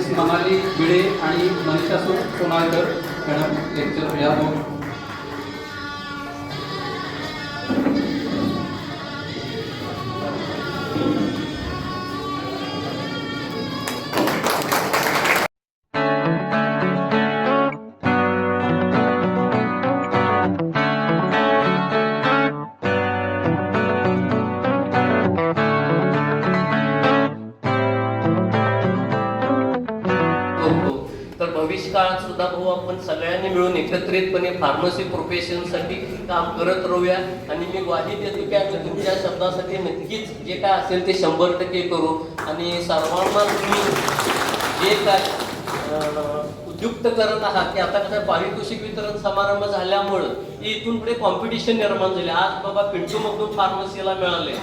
Miss Manali Bhide आणि Manisha Sonalkar madam lecture या दोन. तर भविष्य काळात सुद्धा भाऊ आपण सगळ्यांनी मिळून एकत्रितपणे फार्मसी प्रोफेशनसाठी काम करत राहूया. आणि मी ग्वाही देतो की आम्ही तुमच्या शब्दासाठी नक्कीच जे काय असेल ते 100% करू. आणि सर्वांना तुम्ही जे काय उद्युक्त करत आहात की आता कसं पारितोषिक वितरण समारंभ झाल्यामुळं इथून पुढे कॉम्पिटिशन निर्माण झाले. आज बाबा पिंटू मधून फार्मसीला मिळाले,